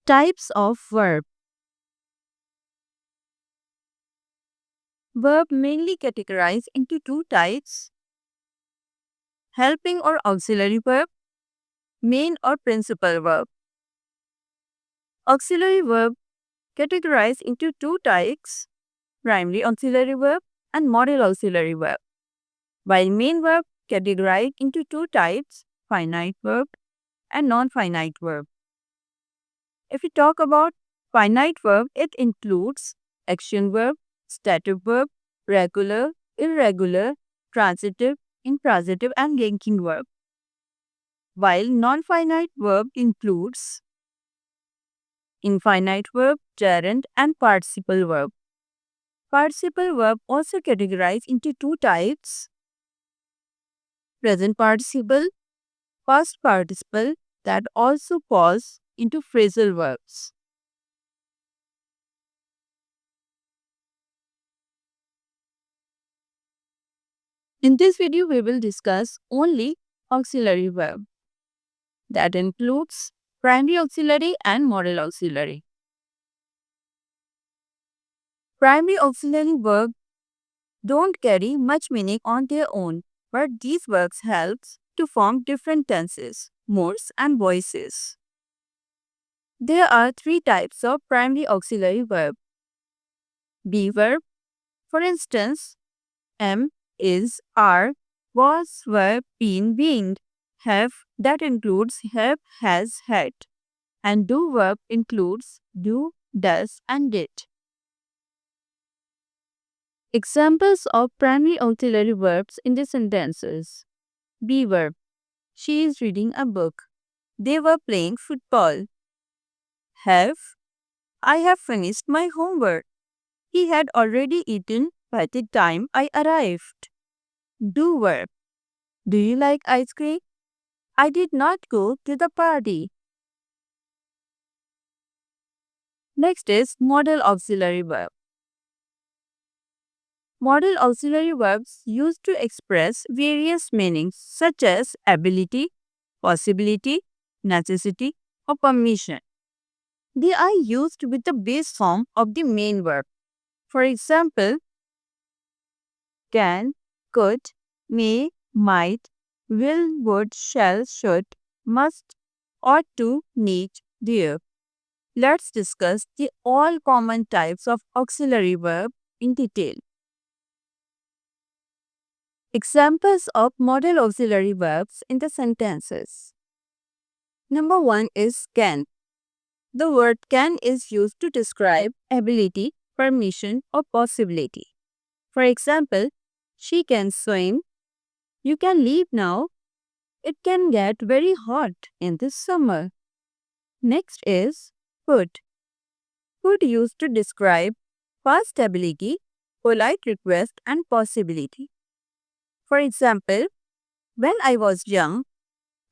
Types of verb. Verb mainly categorized into two types: helping or auxiliary verb, main or principal verb. Auxiliary verb categorized into two types: primary auxiliary verb and modal auxiliary verb, while main verb categorized into two types: finite verb and non-finite verb. If we talk about finite verb, it includes action verb, stative verb, regular, irregular, transitive, intransitive, and linking verb. While non-finite verb includes infinite verb, gerund, and participle verb. Participle verb also categorized into two types: present participle, past participle, that also falls into phrasal verbs. In this video, we will discuss only auxiliary verb. That includes primary auxiliary and modal auxiliary. Primary auxiliary verbs don't carry much meaning on their own, but these verbs help to form different tenses, modes, and voices. There are three types of primary auxiliary verb. Be verb, for instance, am, is, are, was, were, been, being. Have, that includes have, has, had. And do verb includes do, does, and did. Examples of primary auxiliary verbs in the sentences. Be verb. She is reading a book. They were playing football. Have. I have finished my homework. He had already eaten by the time I arrived. Do verb. Do you like ice cream? I did not go to the party. Next is modal auxiliary verb. Modal auxiliary verbs used to express various meanings such as ability, possibility, necessity, or permission. They are used with the base form of the main verb. For example, can, could, may, might, will, would, shall, should, must, ought to, need, dare. Let's discuss the all common types of auxiliary verb in detail. Examples of modal auxiliary verbs in the sentences. Number 1 is can. The word can is used to describe ability, permission, or possibility. For example, she can swim. You can leave now. It can get very hot in this summer. Next is could. Could used to describe past ability, polite request, and possibility. For example, when I was young,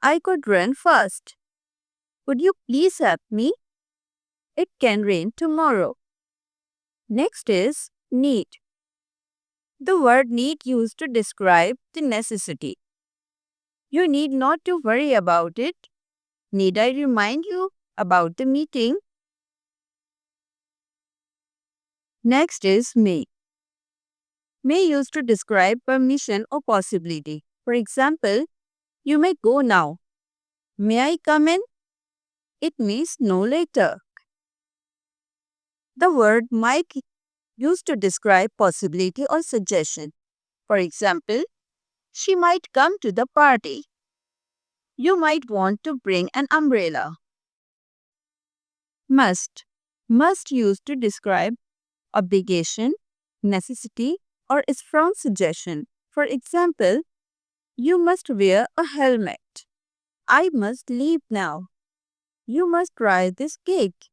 I could run fast. Would you please help me? It can rain tomorrow. Next is need. The word need used to describe the necessity. You need not to worry about it. Need I remind you about the meeting? Next is may. May used to describe permission or possibility. For example, you may go now. May I come in? It means no later. The word might used to describe possibility or suggestion. For example, she might come to the party. You might want to bring an umbrella. Must. Must used to describe obligation, necessity, or a strong suggestion. For example, you must wear a helmet. I must leave now. You must try this cake.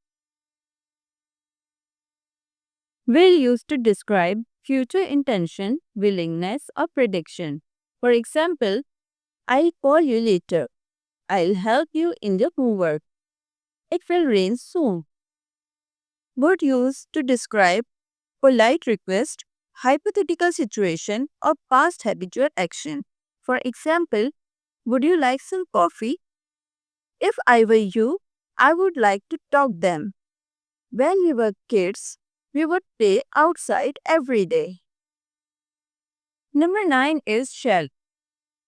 Will used to describe future intention, willingness, or prediction. For example, I'll call you later. I'll help you in your homework. It will rain soon. Would used to describe polite request, hypothetical situation, or past habitual action. For example, would you like some coffee? If I were you, I would like to talk them. When we were kids, we would play outside every day. Number 9 is shall.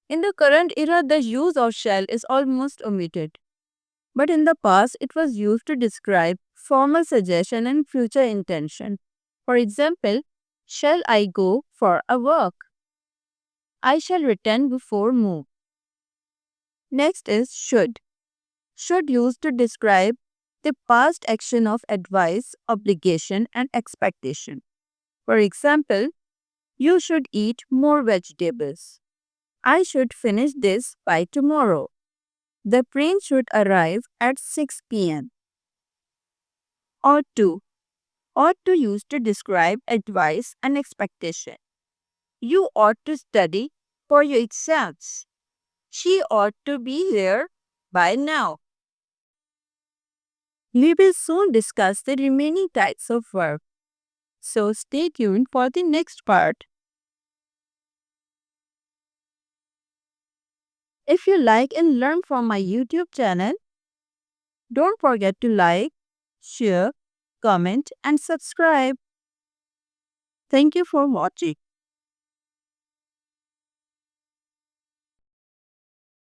In the current era, the use of shall is almost omitted. But in the past, it was used to describe formal suggestion and future intention. For example, shall I go for a walk? I shall return before move. Next is should. Should used to describe the past action of advice, obligation, and expectation. For example, you should eat more vegetables. I should finish this by tomorrow. The train should arrive at 6 p.m. Ought to. Ought to used to describe advice and expectation. You ought to study for your exams. She ought to be here by now. We will soon discuss the remaining types of verb. So stay tuned for the next part. If you like and learn from my YouTube channel, don't forget to like, share, comment and subscribe. Thank you for watching.